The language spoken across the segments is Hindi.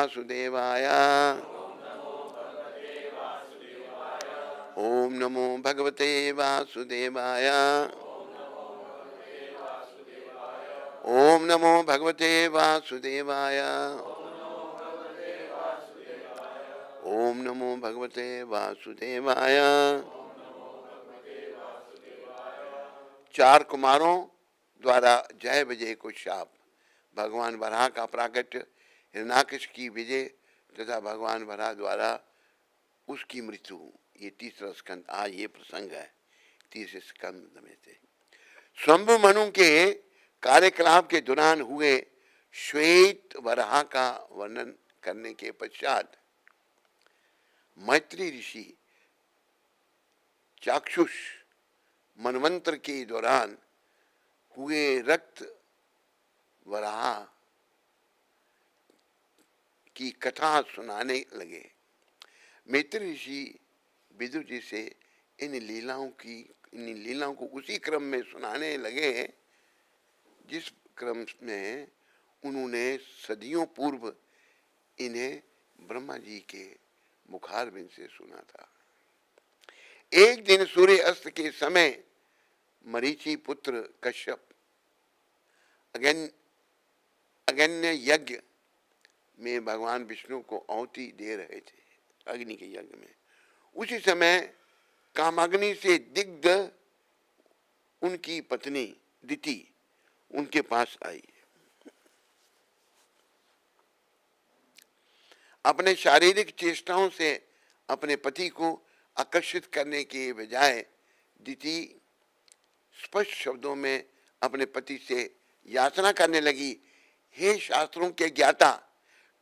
वासुदेवाय। ओम नमो भगवते वासुदेवाय। ओम नमो भगवते वासुदेवाय। ओम नमो भगवते वासुदेवाय। चार कुमारों द्वारा जय विजय को शाप। भगवान वराह का प्राकट्य, हिरण्याकश की विजय तथा भगवान वराह द्वारा उसकी मृत्यु। ये तीसरा स्कंद, आज ये प्रसंग है तीसरे स्कंद में से। स्वयंभु मनु के कार्यकलाप के दौरान हुए श्वेत वराह का वर्णन करने के पश्चात मैत्री ऋषि चाक्षुष मनवंतर के दौरान हुए रक्त वराह की कथा सुनाने लगे। मैत्री ऋषि विदुर जी से इन लीलाओं को उसी क्रम में सुनाने लगे जिस क्रम में उन्होंने सदियों पूर्व इन्हें ब्रह्मा जी के मुखारबिंद से सुना था। एक दिन सूर्य अस्त के समय मरीचि पुत्र कश्यप अगन्य यज्ञ में भगवान विष्णु को आहुति दे रहे थे, अग्नि के यज्ञ में। उसी समय कामाग्नि से दिग्ध उनकी पत्नी दिति उनके पास आई। अपने शारीरिक चेष्टाओं से अपने पति को आकर्षित करने के बजाय दिति स्पष्ट शब्दों में अपने पति से याचना करने लगी, हे शास्त्रों के ज्ञाता,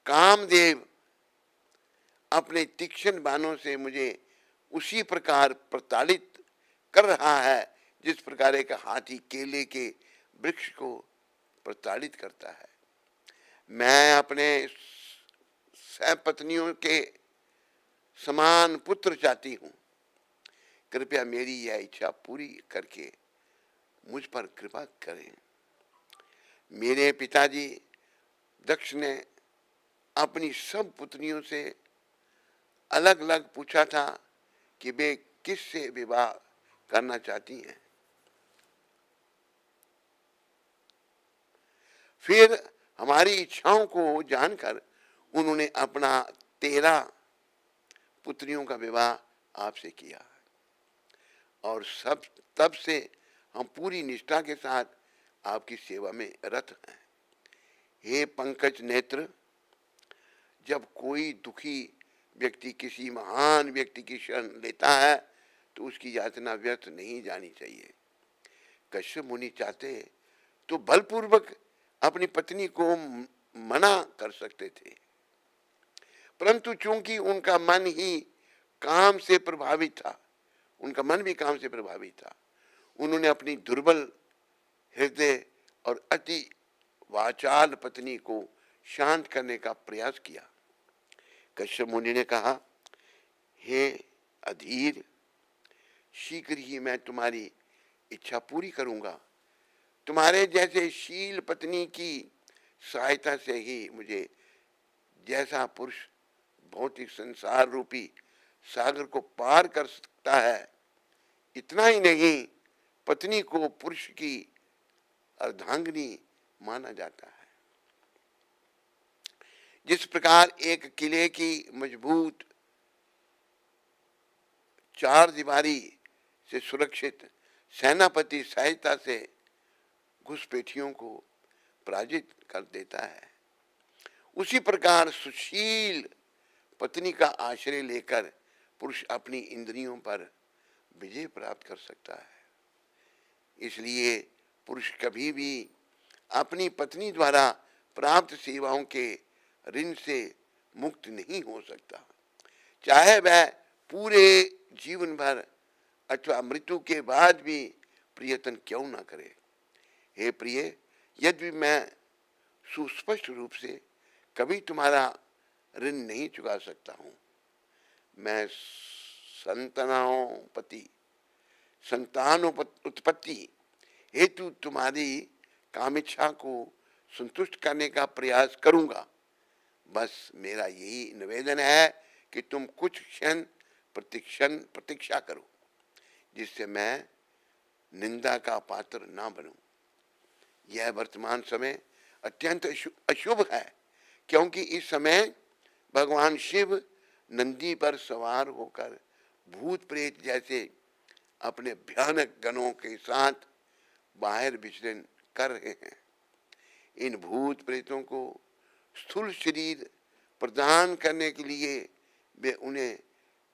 कामदेव अपने तीक्ष्ण बाणों से मुझे उसी प्रकार प्रताड़ित कर रहा है जिस प्रकार एक हाथी केले के वृक्ष को प्रताड़ित करता है। मैं अपने सहपत्नियों के समान पुत्र चाहती हूँ। कृपया मेरी यह इच्छा पूरी करके मुझ पर कृपा करें। मेरे पिताजी दक्ष ने अपनी सब पुत्रियों से अलग अलग पूछा था कि वे किससे विवाह करना चाहती हैं। फिर हमारी इच्छाओं को जानकर उन्होंने अपना 13 पुत्रियों का विवाह आपसे किया और सब तब से हम पूरी निष्ठा के साथ आपकी सेवा में रत हैं। हे पंकज नेत्र, जब कोई दुखी व्यक्ति किसी महान व्यक्ति की शरण लेता है तो उसकी यातना व्यर्थ नहीं जानी चाहिए। कश्यप मुनि चाहते तो बलपूर्वक अपनी पत्नी को मना कर सकते थे, परंतु चूंकि उनका मन भी काम से प्रभावित था, उन्होंने अपनी दुर्बल हृदय और अति वाचाल पत्नी को शांत करने का प्रयास किया। कश्यप मुनि ने कहा, हे अधीर, शीघ्र ही मैं तुम्हारी इच्छा पूरी करूंगा। तुम्हारे जैसे शील पत्नी की सहायता से ही मुझे जैसा पुरुष भौतिक संसार रूपी सागर को पार कर सकता है, इतना ही नहीं, पत्नी को पुरुष की अर्धांगिनी माना जाता है। जिस प्रकार एक किले की मजबूत चार दीवारी से सुरक्षित सेनापति सहायता से घुसपैठियों को पराजित कर देता है, उसी प्रकार सुशील पत्नी का आश्रय लेकर पुरुष अपनी इंद्रियों पर विजय प्राप्त कर सकता है। इसलिए पुरुष कभी भी अपनी पत्नी द्वारा प्राप्त सेवाओं के ऋण से मुक्त नहीं हो सकता, चाहे वह पूरे जीवन भर अथवा मृत्यु के बाद भी प्रयत्न क्यों न करे। हे प्रिय, यदि मैं सुस्पष्ट रूप से कभी तुम्हारा ऋण नहीं चुका सकता हूँ, मैं संतान उत्पत्ति हेतु तुम्हारी कामेच्छा को संतुष्ट करने का प्रयास करूंगा। बस मेरा यही निवेदन है कि तुम कुछ क्षण प्रतीक्षा करो, जिससे मैं निंदा का पात्र ना बनूं। यह वर्तमान समय अत्यंत अशुभ है, क्योंकि इस समय भगवान शिव नंदी पर सवार होकर भूत प्रेत जैसे अपने भयानक गणों के साथ बाहर विचरण कर रहे हैं। इन भूत प्रेतों को स्थूल शरीर प्रदान करने के लिए वे उन्हें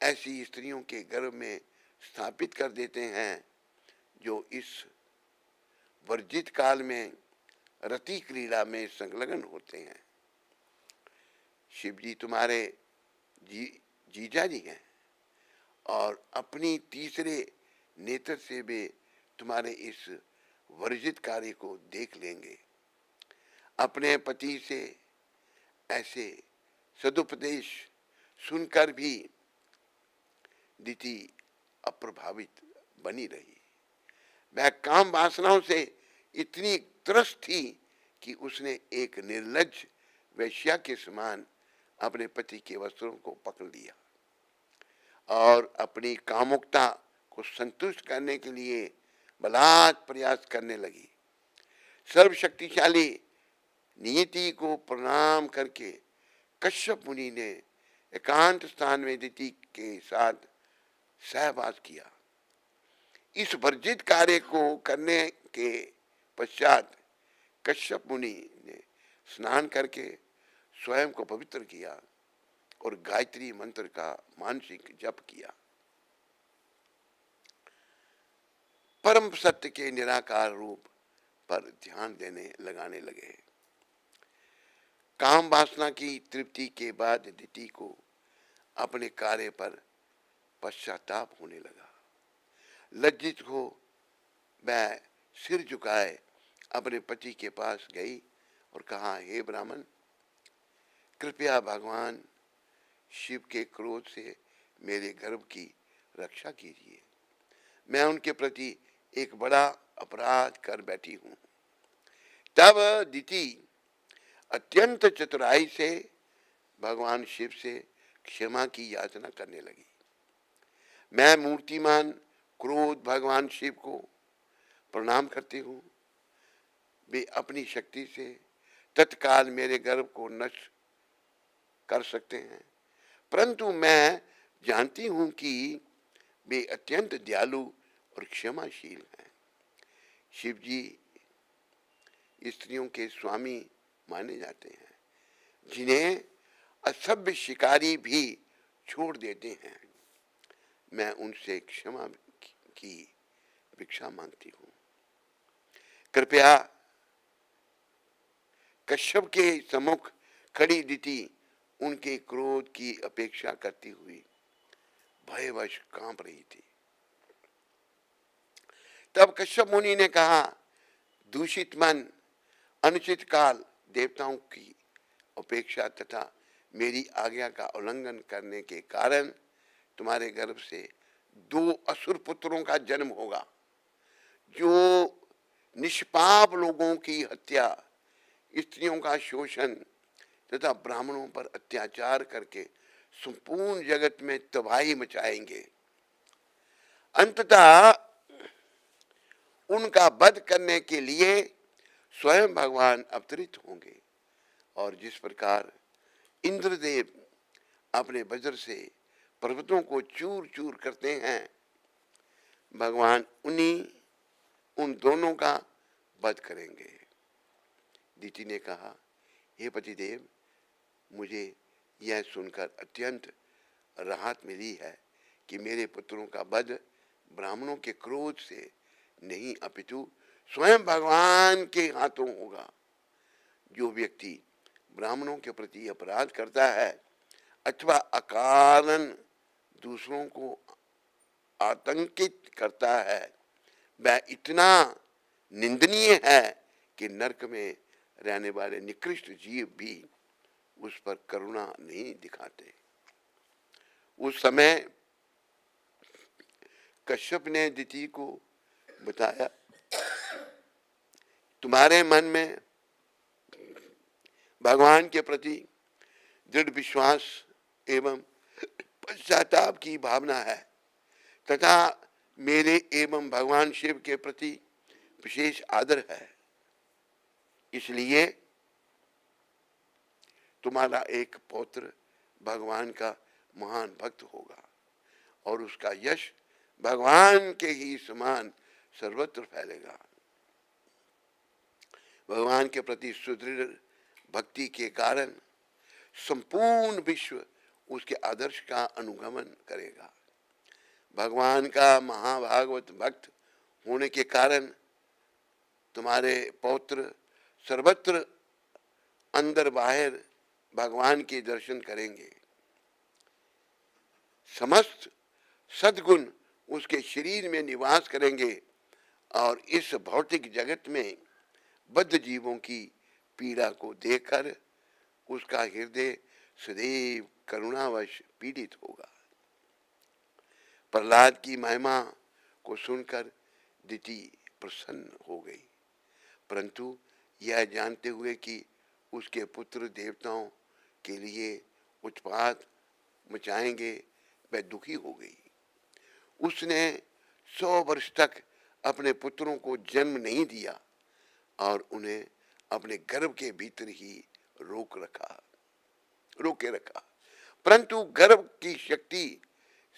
ऐसी स्त्रियों के गर्भ में स्थापित कर देते हैं जो इस वर्जित काल में रति क्रीड़ा में संलग्न होते हैं। शिव जी तुम्हारे जीजा जी हैं और अपनी तीसरे नेत्र से वे तुम्हारे इस वर्जित कार्य को देख लेंगे। अपने पति से ऐसे सदुपदेश सुनकर भी दिति अप्रभावित बनी रही। वह काम वासनाओं से इतनी त्रस्त थी कि उसने एक निर्लज्ज वैश्या के समान अपने पति के वस्त्रों को पकड़ लिया और अपनी कामुकता को संतुष्ट करने के लिए बलात् प्रयास करने लगी। सर्वशक्तिशाली नियति को प्रणाम करके कश्यप मुनि ने एकांत स्थान में दिति के साथ सहवास किया। इस वर्जित कार्य को करने के पश्चात कश्यप मुनि ने स्नान करके स्वयं को पवित्र किया और गायत्री मंत्र का मानसिक जप किया। परम सत्य के निराकार रूप पर ध्यान लगाने लगे। काम वासना की तृप्ति के बाद दिति को अपने कार्य पर पश्चाताप होने लगा। लज्जित हो वह सिर झुकाए अपने पति के पास गई और कहा, हे ब्राह्मण, कृपया भगवान शिव के क्रोध से मेरे गर्भ की रक्षा कीजिए। मैं उनके प्रति एक बड़ा अपराध कर बैठी हूँ। तब दिति अत्यंत चतुराई से भगवान शिव से क्षमा की याचना करने लगी। मैं मूर्तिमान क्रोध भगवान शिव को प्रणाम करती हूँ। वे अपनी शक्ति से तत्काल मेरे गर्भ को नष्ट कर सकते हैं, परंतु मैं जानती हूँ कि वे अत्यंत दयालु और क्षमाशील हैं। शिव जी स्त्रियों के स्वामी माने जाते हैं, जिन्हें असभ्य शिकारी भी छोड़ देते हैं। मैं उनसे क्षमा की भिक्षा मांगती हूँ। कृपया कश्यप के सम्मुख खड़ी दिति उनके क्रोध की अपेक्षा करती हुई भयवश कांप रही थी। तब कश्यप मुनि ने कहा, दूषित मन, अनुचित काल, देवताओं की अपेक्षा तथा मेरी आज्ञा का उल्लंघन करने के कारण तुम्हारे गर्भ से 2 असुर पुत्रों का जन्म होगा, जो निष्पाप लोगों की हत्या, स्त्रियों का शोषण तथा ब्राह्मणों पर अत्याचार करके संपूर्ण जगत में तबाही मचाएंगे। अंततः उनका वध करने के लिए स्वयं भगवान अवतरित होंगे और जिस प्रकार इंद्रदेव अपने वज्र से पर्वतों को चूर चूर करते हैं, भगवान उन दोनों का वध करेंगे। दिति ने कहा, हे पतिदेव, मुझे यह सुनकर अत्यंत राहत मिली है कि मेरे पुत्रों का वध ब्राह्मणों के क्रोध से नहीं अपितु स्वयं भगवान के हाथों होगा। जो व्यक्ति ब्राह्मणों के प्रति अपराध करता है अथवा अकारण दूसरों को आतंकित करता है, वह इतना निंदनीय है कि नरक में रहने वाले निकृष्ट जीव भी उस पर करुणा नहीं दिखाते। उस समय कश्यप ने दिति को बताया, तुम्हारे मन में भगवान के प्रति दृढ़ विश्वास एवं पश्चाताप की भावना है तथा मेरे एवं भगवान शिव के प्रति विशेष आदर है। इसलिए तुम्हारा एक पौत्र भगवान का महान भक्त होगा और उसका यश भगवान के ही समान सर्वत्र फैलेगा। भगवान के प्रति सुदृढ़ भक्ति के कारण संपूर्ण विश्व उसके आदर्श का अनुगमन करेगा। भगवान का महाभागवत भक्त होने के कारण तुम्हारे पौत्र सर्वत्र अंदर बाहर भगवान के दर्शन करेंगे। समस्त सद्गुण उसके शरीर में निवास करेंगे और इस भौतिक जगत में बद्ध जीवों की पीड़ा को देखकर उसका हृदय सदैव करुणावश पीड़ित होगा। प्रहलाद की महिमा को सुनकर दिति प्रसन्न हो गई, परंतु यह जानते हुए कि उसके पुत्र देवताओं के लिए उत्पात मचाएंगे वह दुखी हो गई। उसने 100 वर्ष तक अपने पुत्रों को जन्म नहीं दिया और उन्हें अपने गर्भ के भीतर ही रोके रखा, परंतु गर्भ की शक्ति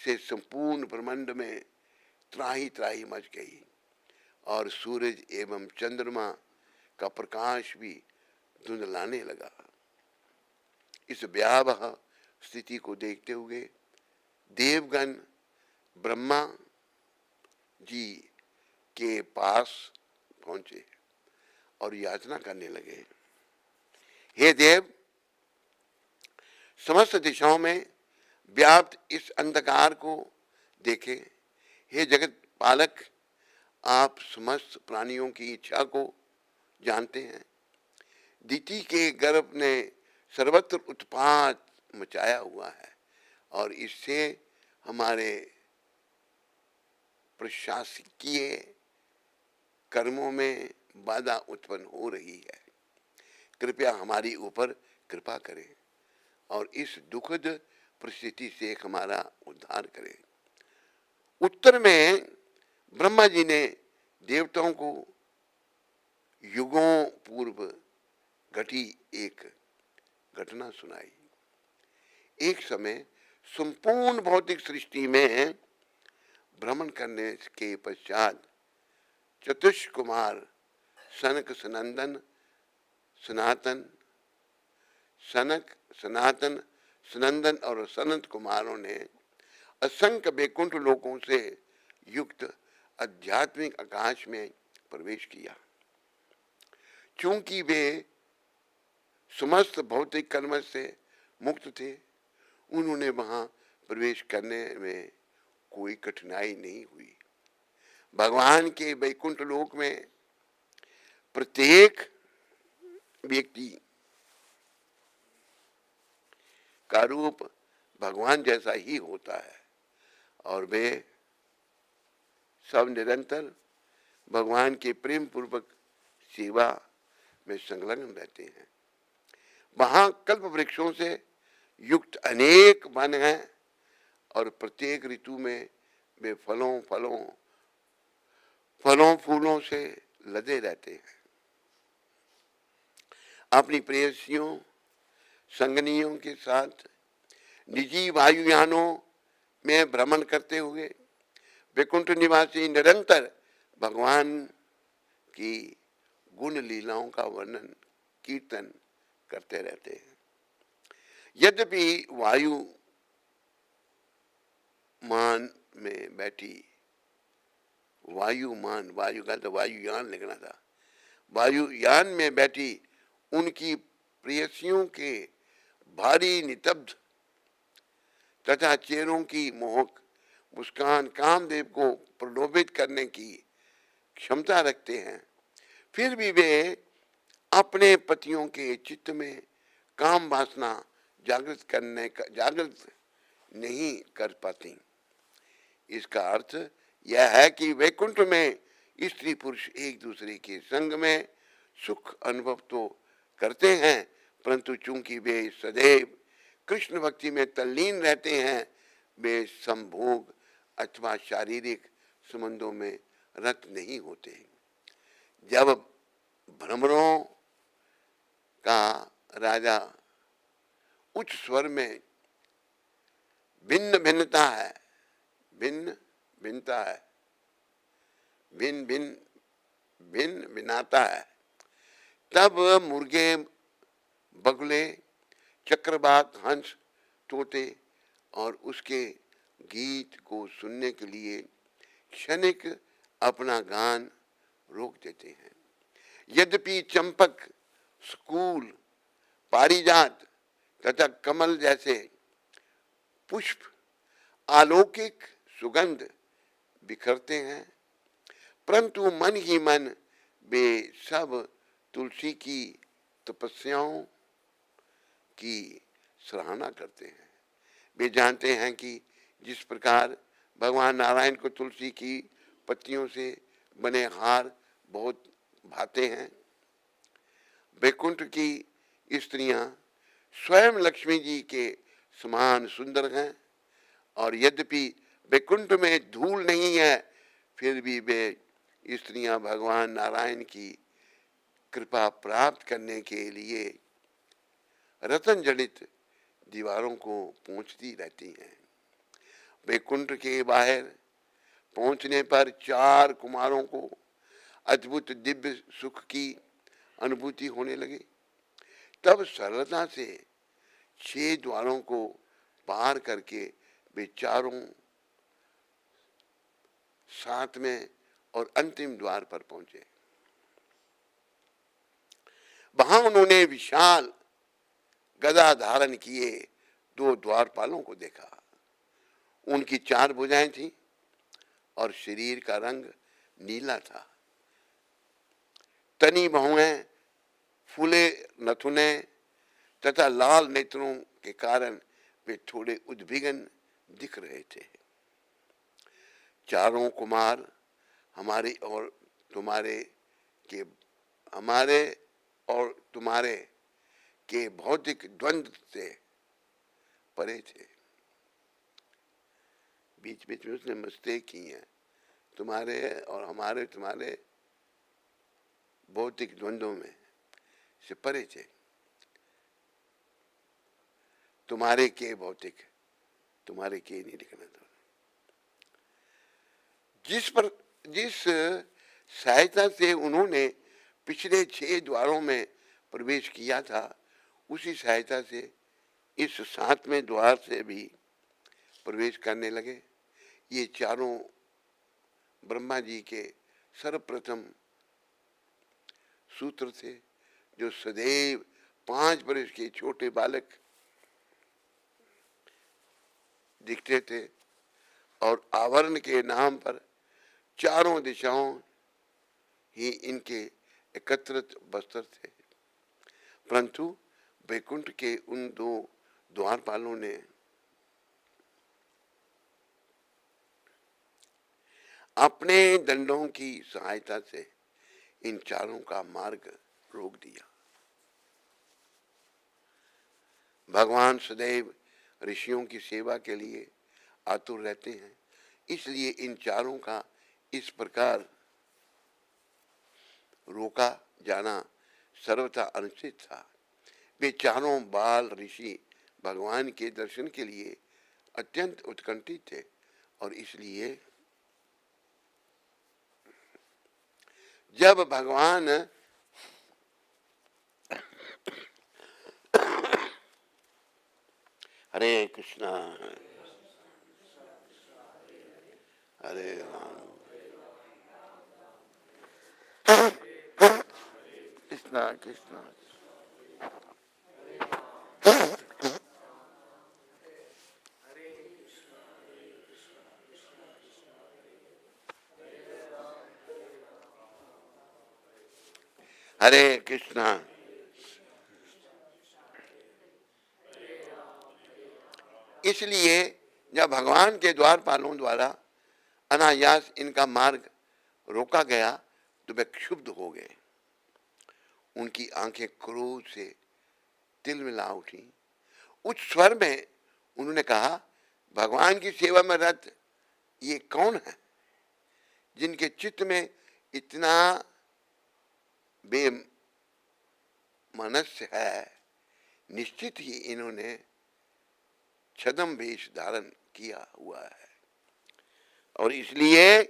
से संपूर्ण ब्रह्मांड में त्राही त्राही मच गई और सूरज एवं चंद्रमा का प्रकाश भी धुंधलाने लगा। इस भयावह स्थिति को देखते हुए देवगण ब्रह्मा जी के पास पहुंचे और याचना करने लगे, हे देव, समस्त दिशाओं में व्याप्त इस अंधकार को देखें। हे जगत पालक, आप समस्त प्राणियों की इच्छा को जानते हैं। दिति के गर्भ ने सर्वत्र उत्पात मचाया हुआ है और इससे हमारे प्रशासकीय कर्मों में बाधा उत्पन्न हो रही है। कृपया हमारी ऊपर कृपा करें और इस दुखद परिस्थिति से हमारा उद्धार करें। उत्तर में ब्रह्मा जी ने देवताओं को युगों पूर्व घटी एक घटना सुनाई। एक समय संपूर्ण भौतिक सृष्टि में भ्रमण करने के पश्चात चतुष कुमार सनक सनंदन और सनत कुमारों ने असंख्य वैकुंठ लोकों से युक्त आध्यात्मिक आकाश में प्रवेश किया। चूंकि वे समस्त भौतिक कर्म से मुक्त थे, उन्होंने वहां प्रवेश करने में कोई कठिनाई नहीं हुई। भगवान के वैकुंठ लोक में प्रत्येक व्यक्ति का रूप भगवान जैसा ही होता है और वे सब निरंतर भगवान के प्रेम पूर्वक सेवा में संलग्न रहते हैं। वहां कल्प वृक्षों से युक्त अनेक वन हैं और प्रत्येक ऋतु में वे फलों फूलों से लदे रहते हैं। अपनी प्रेयसियों संगनियों के साथ निजी वायुयानों में भ्रमण करते हुए वैकुंठ निवासी निरंतर भगवान की गुण लीलाओं का वर्णन कीर्तन करते रहते हैं। यद्यपि वायुमान में बैठी वायु का तो वायुयान लिखना था, वायुयान में बैठी उनकी प्रेयसियों के भारी नितब्ध तथा चेहरों की मोहक मुस्कान कामदेव को प्रलोभित करने की क्षमता रखते हैं, फिर भी वे अपने पतियों के चित्त में काम वासना जागृत नहीं कर पाती। इसका अर्थ यह है कि वैकुंठ में स्त्री पुरुष एक दूसरे के संग में सुख अनुभव तो करते हैं, परंतु चूंकि वे सदैव कृष्ण भक्ति में तल्लीन रहते हैं वे संभोग अथवा शारीरिक संबंधों में रत नहीं होते। जब भ्रमरों का राजा उच्च स्वर में भिन्न भिन्नता है, भिन्न भिन्नता है, भिन्न भिन्न भिन्न भिन्नता है, तब मुर्गे, बगुले, चक्रवात, हंस, तोते और उसके गीत को सुनने के लिए क्षणिक अपना गान रोक देते हैं। यद्यपि चंपक, स्कूल, पारिजात तथा कमल जैसे पुष्प अलौकिक सुगंध बिखरते हैं, परंतु मन ही मन वे सब तुलसी की तपस्याओं की सराहना करते हैं। वे जानते हैं कि जिस प्रकार भगवान नारायण को तुलसी की पत्तियों से बने हार बहुत भाते हैं, वैकुंठ की स्त्रियां स्वयं लक्ष्मी जी के समान सुंदर हैं, और यद्यपि वैकुंठ में धूल नहीं है, फिर भी वे स्त्रियां भगवान नारायण की कृपा प्राप्त करने के लिए रतन जड़ित दीवारों को पहुंचती रहती हैं। वैकुंठ के बाहर पहुंचने पर 4 कुमारों को अद्भुत दिव्य सुख की अनुभूति होने लगी। तब सरलता से 6 द्वारों को पार करके वे चारों 7वें और अंतिम द्वार पर पहुंचे। वहां उन्होंने विशाल गदा धारण किए 2 द्वारपालों को देखा। उनकी 4 भुजाएं थीं और शरीर का रंग नीला था। तनी बहुएं, फूले नथुने तथा लाल नेत्रों के कारण वे थोड़े उद्विग्न दिख रहे थे। चारों कुमार हमारे और तुम्हारे के भौतिक द्वंद्व से परे थे। बीच बीच में उसने मस्ते की हैं, तुम्हारे और तुम्हारे भौतिक द्वंद्वों में से परे थे। तुम्हारे के भौतिक, तुम्हारे के नहीं लिखना था। जिस सहायता से उन्होंने पिछले 6 द्वारों में प्रवेश किया था, उसी सहायता से इस 7वें द्वार से भी प्रवेश करने लगे। ये चारों ब्रह्मा जी के सर्वप्रथम सूत्र थे, जो सदैव 5 वर्ष के छोटे बालक दिखते थे और आवरण के नाम पर चारों दिशाओं ही इनके एकत्रित बस्तर थे। परंतु वैकुंठ के उन 2 द्वारपालों ने अपने दंडों की सहायता से इन चारों का मार्ग रोक दिया। भगवान सदैव ऋषियों की सेवा के लिए आतुर रहते हैं, इसलिए इन चारों का इस प्रकार रोका जाना सर्वथा अनुचित था। वे चारों बाल ऋषि भगवान के दर्शन के लिए अत्यंत उत्कंठित थे, और इसलिए जब भगवान हरे कृष्णा हरे राम कृष्णा कृष्णा हरे कृष्णा। इसलिए जब भगवान के द्वारपालों द्वारा अनायास इनका मार्ग रोका गया तो वे क्षुब्ध हो गए। उनकी आंखें क्रोध से तिलमिला उठी। उच्च स्वर में उन्होंने कहा, भगवान की सेवा में रत ये कौन है जिनके चित्त में इतना बेमनस्य है। निश्चित ही इन्होंने छद्म वेश धारण किया हुआ है और इसलिए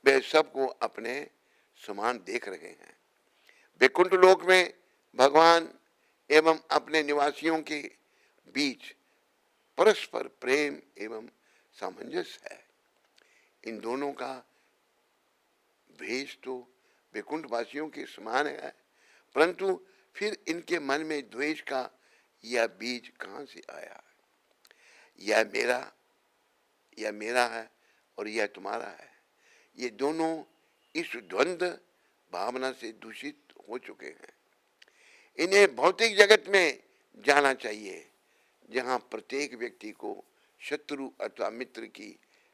वे सबको अपने समान देख रहे हैं। वैकुंठ लोक में भगवान एवं अपने निवासियों के बीच परस्पर प्रेम एवं सामंजस्य है। इन दोनों का भेष तो वैकुंठ वासियों के समान है, परंतु फिर इनके मन में द्वेष का यह बीज कहां से आया? यह मेरा है और यह तुम्हारा है। ये दोनों इस द्वंद्व भावना से दूषित हो चुके हैं। इन्हें भौतिक जगत में जाना चाहिए, जहां प्रत्येक व्यक्ति को शत्रु अथवा मित्र की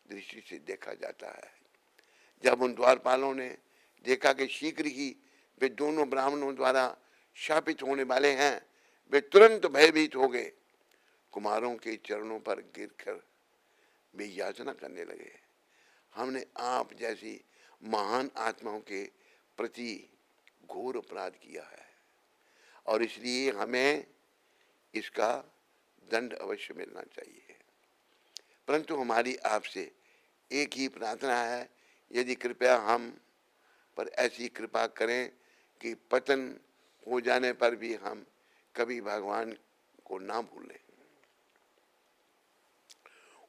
दृष्टि से देखा जाता है। जब उन द्वारपालों ने देखा कि शीघ्र ही वे दोनों ब्राह्मणों द्वारा शापित होने वाले हैं, वे तुरंत भयभीत हो गए। कुमारों के चरणों पर गिरकर वे याचना करने लगे, हमने आप जैसी महान आत्माओं के प्रति घोर अपराध किया है और इसलिए हमें इसका दंड अवश्य मिलना चाहिए। परंतु हमारी आपसे एक ही प्रार्थना है, यदि कृपया हम पर ऐसी कृपा करें कि पतन हो जाने पर भी हम कभी भगवान को ना भूलें।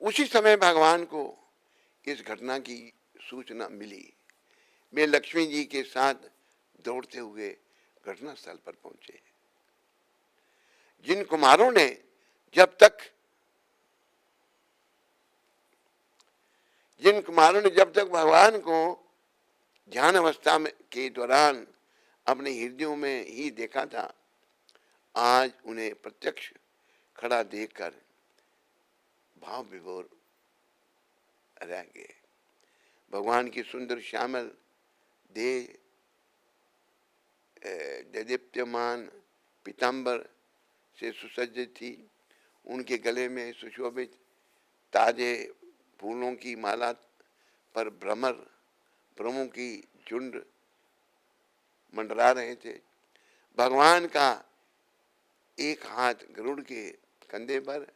उसी समय भगवान को इस घटना की सूचना मिली। वे लक्ष्मी जी के साथ दौड़ते हुए घटनास्थल पर पहुंचे। जिन कुमारों ने जब तक भगवान को ध्यान अवस्था में के दौरान अपने हृदयों में ही देखा था, आज उन्हें प्रत्यक्ष खड़ा देखकर भाव विभोर रह गए। भगवान की सुंदर श्यामल देह दीप्यमान पीतांबर से सुसज्जित थी। उनके गले में सुशोभित ताजे फूलों की माला पर भ्रमों की झुंड मंडरा रहे थे। भगवान का एक हाथ गरुड़ के कंधे पर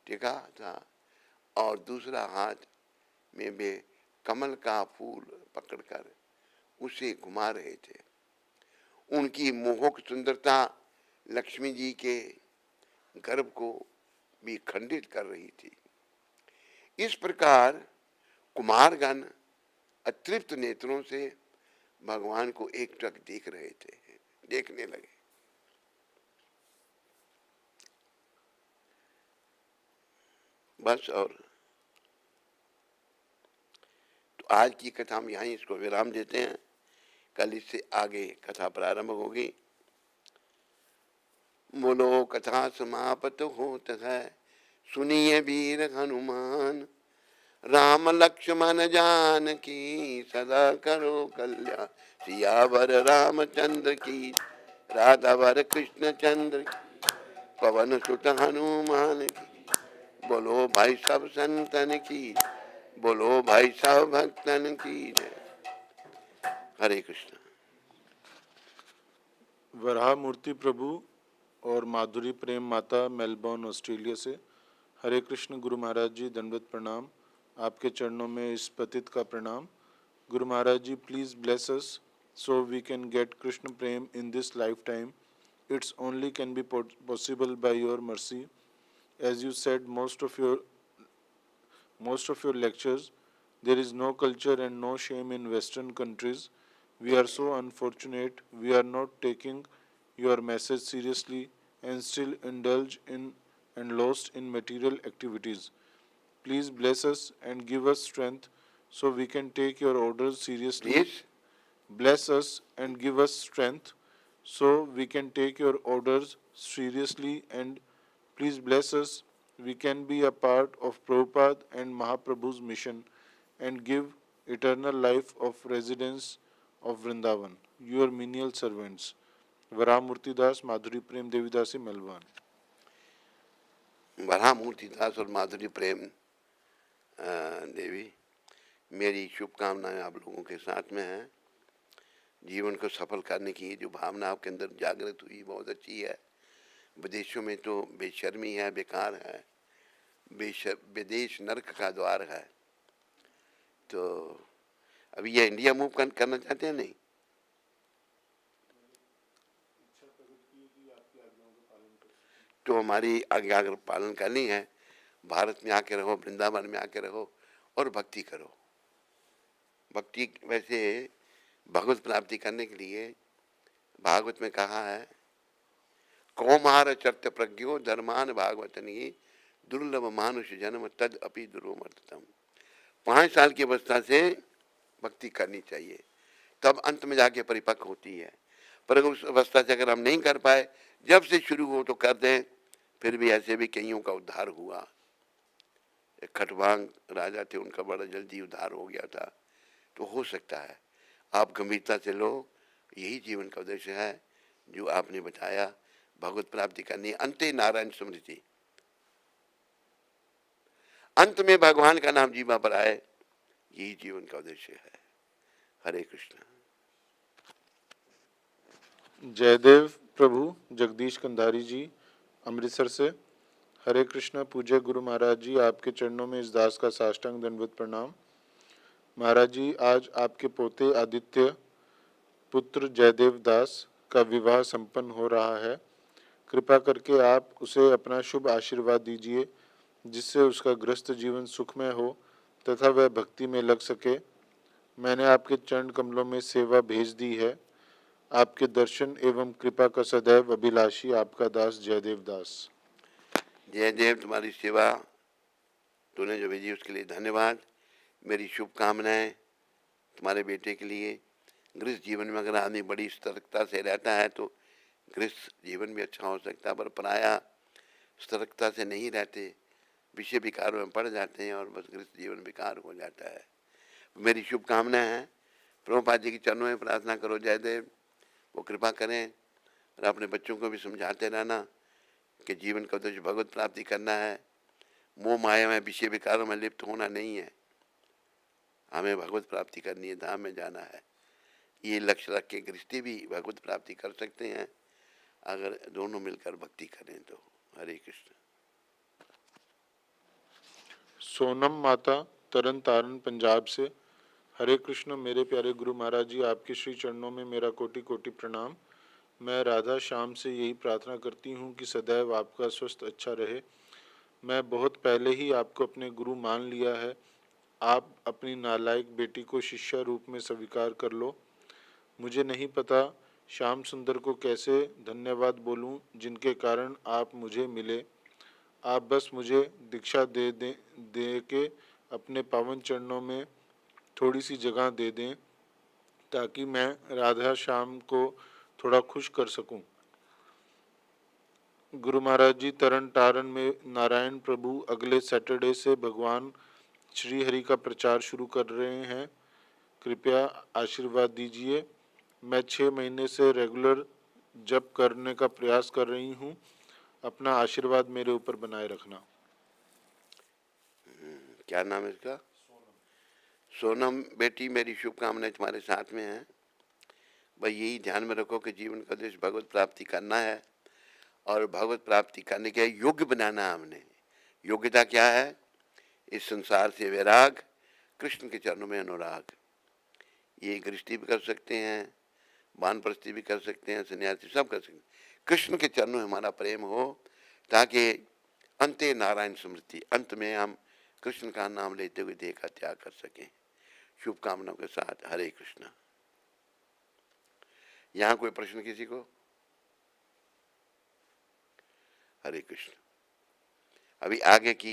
टिका था और दूसरा हाथ में वे कमल का फूल पकड़कर उसे घुमा रहे थे। उनकी मोहक सुंदरता लक्ष्मी जी के गर्भ को भी खंडित कर रही थी। इस प्रकार कुमारगण अतृप्त नेत्रों से भगवान को एकटक देखने लगे। बस, और तो आज की कथा हम यहीं इसको विराम देते हैं। कल इससे आगे कथा प्रारंभ होगी। बोलो कथा समाप्त होत है, सुनिए वीर हनुमान। राम लक्ष्मण जान की सदा करो कल्याण। सियावर रामचंद्र की, राधावर कृष्ण चंद्र की, पवन सुत हनुमान की। बोलो भाई सब संतन की, बोलो भाई सब भक्तन की जय। हरे कृष्ण। वराह मूर्ति प्रभु और माधुरी प्रेम माता मेलबर्न ऑस्ट्रेलिया से, हरे कृष्ण गुरु महाराज जी, दंडवत प्रणाम। आपके चरणों में इस पतित का प्रणाम। गुरु महाराज जी, please bless us so we can get Krishna Prem in this lifetime. It's only can be possible by your mercy. As you said, most of your lectures, there is no culture and no shame in Western countries. We are so unfortunate. We are not taking your message seriously and still indulge in and lost in material activities. Please bless us and give us strength so we can take your orders seriously. Please Bless us and give us strength so we can take your orders seriously, and please bless us. We can be a part of Prabhupada and Mahaprabhu's mission and give eternal life of residents of Vrindavan. Your menial servants. Varamurti Das, Madhuri Prem Devidasi, Melbourne. वरा मूर्तिदास और माधुरी प्रेम देवी, मेरी शुभकामनाएं आप लोगों के साथ में हैं। जीवन को सफल करने की जो भावना आपके अंदर जागृत हुई बहुत अच्छी है। विदेशों में तो बेशर्मी है, बेकार है, विदेश नर्क का द्वार है। तो अभी ये इंडिया मूव करना चाहते हैं? नहीं, तो हमारी आज्ञा अगर पालन करनी है, भारत में आके रहो, वृंदावन में आके रहो और भक्ति करो। भक्ति वैसे भगवत प्राप्ति करने के लिए भागवत में कहा है, कौमार चर्त प्रज्ञो धर्मान भागवतनी दुर्लभ मानुष जन्म तद अपि दुर्मर्तम। 5 साल की अवस्था से भक्ति करनी चाहिए, तब अंत में जाके परिपक्व होती है। पर उस अवस्था से अगर हम नहीं कर पाए, जब से शुरू हो तो कर दें, फिर भी ऐसे भी कईयों का उद्धार हुआ। एक खटवांग राजा थे, उनका बड़ा जल्दी उद्धार हो गया था। तो हो सकता है आप गंभीरता से लो, यही जीवन का उद्देश्य है जो आपने बताया, भगवत प्राप्ति करनी, अंते नारायण स्मृति, अंत में भगवान का नाम जीवा पर आए, यही जीवन का उद्देश्य है। हरे कृष्ण। जयदेव प्रभु जगदीश कंधारी जी अमृतसर से। हरे कृष्णा पूज्य गुरु महाराज जी, आपके चरणों में इस दास का साष्टांग दंडवत प्रणाम। महाराज जी, आज आपके पोते आदित्य पुत्र जयदेव दास का विवाह संपन्न हो रहा है। कृपा करके आप उसे अपना शुभ आशीर्वाद दीजिए, जिससे उसका गृहस्थ जीवन सुखमय हो तथा वह भक्ति में लग सके। मैंने आपके चरण कमलों में सेवा भेज दी है। आपके दर्शन एवं कृपा का सदैव अभिलाषी आपका दास जयदेव दास। जयदेव, तुम्हारी सेवा तूने जो भेजी उसके लिए धन्यवाद। मेरी शुभकामनाएं तुम्हारे बेटे के लिए। गृहस्थ जीवन में अगर आदमी बड़ी सतर्कता से रहता है तो गृहस्थ जीवन भी अच्छा हो सकता है, पर प्रायः सतर्कता से नहीं रहते, विषय विकारों में पड़ जाते हैं और बस गृहस्थ जीवन बेकार हो जाता है। मेरी शुभकामनाएं हैं। प्रभुपाद जी के चरणों में प्रार्थना करो जयदेव, वो कृपा करें और अपने बच्चों को भी समझाते रहना कि जीवन का उद्देश्य भगवत प्राप्ति करना है, मोह माया में विषय विकारों में लिप्त होना नहीं है। हमें भगवत प्राप्ति करनी है, धाम में जाना है। ये लक्ष्य रख के गृहस्थी भी भगवत प्राप्ति कर सकते हैं अगर दोनों मिलकर भक्ति करें तो। हरे कृष्ण। सोनम माता तरन तारन पंजाब से। हरे कृष्ण मेरे प्यारे गुरु महाराज जी, आपके श्री चरणों में मेरा कोटि कोटि प्रणाम। मैं राधा श्याम से यही प्रार्थना करती हूँ कि सदैव आपका स्वस्थ अच्छा रहे। मैं बहुत पहले ही आपको अपने गुरु मान लिया है। आप अपनी नालायक बेटी को शिष्या रूप में स्वीकार कर लो। मुझे नहीं पता श्याम सुंदर को कैसे धन्यवाद बोलूं, जिनके कारण आप मुझे मिले। आप बस मुझे दीक्षा दे के अपने पावन चरणों में थोड़ी सी जगह दे दें, ताकि मैं राधा श्याम को थोड़ा खुश कर सकूं। गुरु महाराज जी, तरन तारन में नारायण प्रभु अगले सैटरडे से भगवान श्री हरि का प्रचार शुरू कर रहे हैं। कृपया आशीर्वाद दीजिए। मैं 6 महीने से रेगुलर जप करने का प्रयास कर रही हूँ। अपना आशीर्वाद मेरे ऊपर बनाए रखना। क्या नाम है इसका? सोनम बेटी, मेरी शुभकामनाएं तुम्हारे साथ में हैं। भाई यही ध्यान में रखो कि जीवन का उद्देश्य भगवत प्राप्ति करना है और भगवत प्राप्ति करने के योग्य बनाना है हमने। योग्यता क्या है? इस संसार से वैराग, कृष्ण के चरणों में अनुराग। ये गृहस्थी भी कर सकते हैं, वानप्रस्थी भी कर सकते हैं, सन्यासी सब कर सकते हैं। कृष्ण के चरणों में हमारा प्रेम हो, ताकि अंते नारायण स्मृति, अंत में हम कृष्ण का नाम लेते हुए देह का त्याग कर सकें। शुभकामनाओं के साथ हरे कृष्ण। यहाँ कोई प्रश्न किसी को? हरे कृष्ण। अभी आगे की